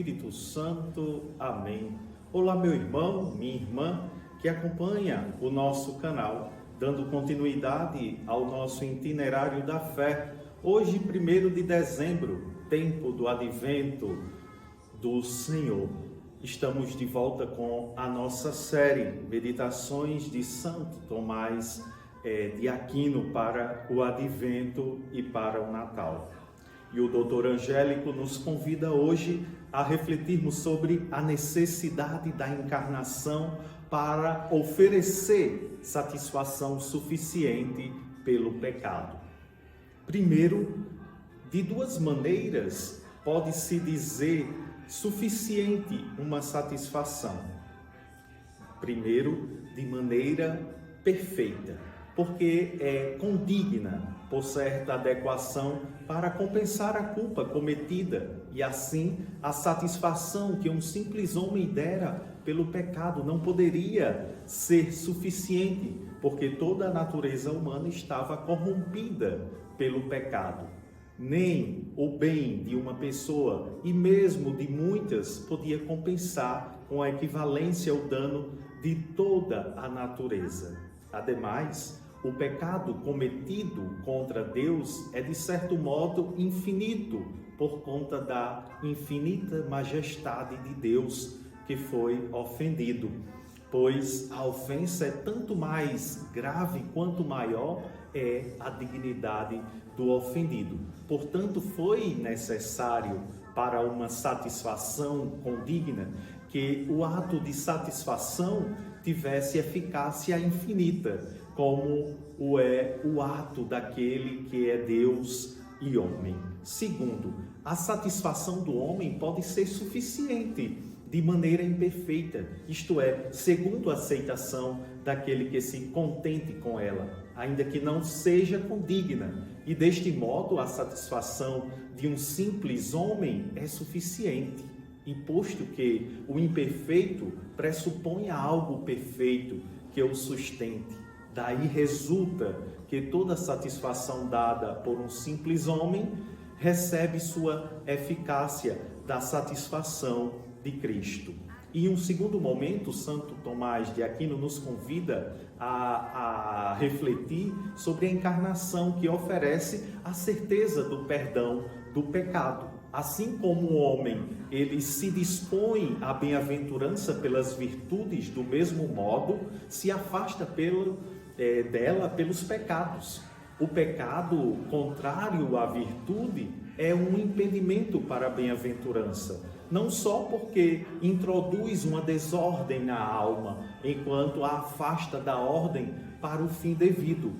Espírito Santo. Amém. Olá, meu irmão, minha irmã, que acompanha o nosso canal, dando continuidade ao nosso itinerário da fé. Hoje, 1º de dezembro, tempo do advento do Senhor. Estamos de volta com a nossa série Meditações de Santo Tomás de Aquino para o Advento e para o Natal. E o Doutor Angélico nos convida hoje a refletirmos sobre a necessidade da encarnação para oferecer satisfação suficiente pelo pecado. Primeiro, de duas maneiras pode-se dizer suficiente uma satisfação. Primeiro, de maneira perfeita, porque é condigna por certa adequação para compensar a culpa cometida e assim a satisfação que um simples homem dera pelo pecado não poderia ser suficiente, porque toda a natureza humana estava corrompida pelo pecado. Nem o bem de uma pessoa e mesmo de muitas podia compensar com a equivalência o dano de toda a natureza. Ademais, o pecado cometido contra Deus é de certo modo infinito por conta da infinita majestade de Deus que foi ofendido, pois a ofensa é tanto mais grave quanto maior é a dignidade do ofendido. Portanto, foi necessário para uma satisfação condigna que o ato de satisfação tivesse eficácia infinita, como o ato daquele que é Deus e homem. Segundo, a satisfação do homem pode ser suficiente de maneira imperfeita, isto é, segundo a aceitação daquele que se contente com ela, ainda que não seja condigna. E deste modo, a satisfação de um simples homem é suficiente, posto que o imperfeito pressupõe algo perfeito que o sustente. Daí resulta que toda satisfação dada por um simples homem recebe sua eficácia da satisfação de Cristo. E em um segundo momento, Santo Tomás de Aquino nos convida a refletir sobre a encarnação que oferece a certeza do perdão do pecado. Assim como o homem, ele se dispõe à bem-aventurança pelas virtudes, do mesmo modo, se afasta dela pelos pecados. O pecado, contrário à virtude, é um impedimento para a bem-aventurança. Não só porque introduz uma desordem na alma, enquanto a afasta da ordem para o fim devido,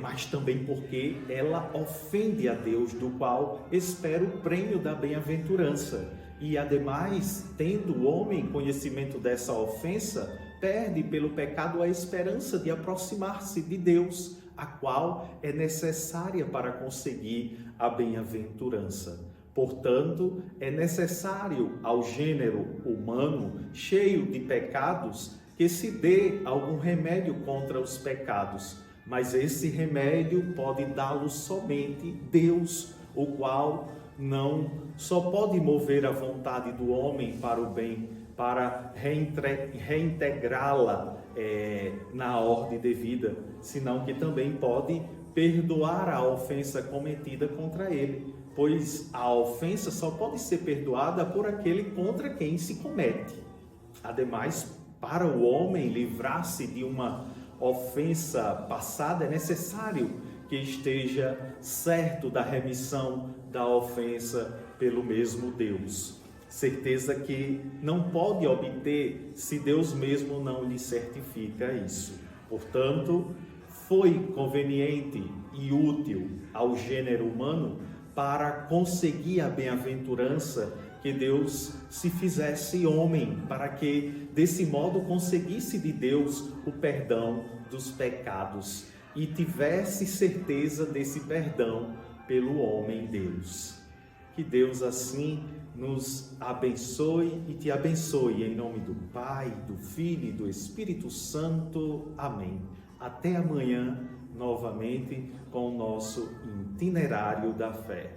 mas também porque ela ofende a Deus, do qual espera o prêmio da bem-aventurança. E, ademais, tendo o homem conhecimento dessa ofensa, perde pelo pecado a esperança de aproximar-se de Deus, a qual é necessária para conseguir a bem-aventurança. Portanto, é necessário ao gênero humano, cheio de pecados, que se dê algum remédio contra os pecados. Mas esse remédio pode dá-lo somente Deus, o qual não só pode mover a vontade do homem para o bem, para reintegrá-la na ordem devida, senão que também pode perdoar a ofensa cometida contra ele, pois a ofensa só pode ser perdoada por aquele contra quem se comete. Ademais, para o homem livrar-se de uma ofensa passada, é necessário que esteja certo da remissão da ofensa pelo mesmo Deus. Certeza que não pode obter se Deus mesmo não lhe certifica isso. Portanto, foi conveniente e útil ao gênero humano para conseguir a bem-aventurança que Deus se fizesse homem, para que desse modo conseguisse de Deus o perdão dos pecados e tivesse certeza desse perdão pelo homem Deus. Que Deus assim nos abençoe e te abençoe em nome do Pai, do Filho e do Espírito Santo. Amém. Até amanhã, novamente, com o nosso itinerário da fé.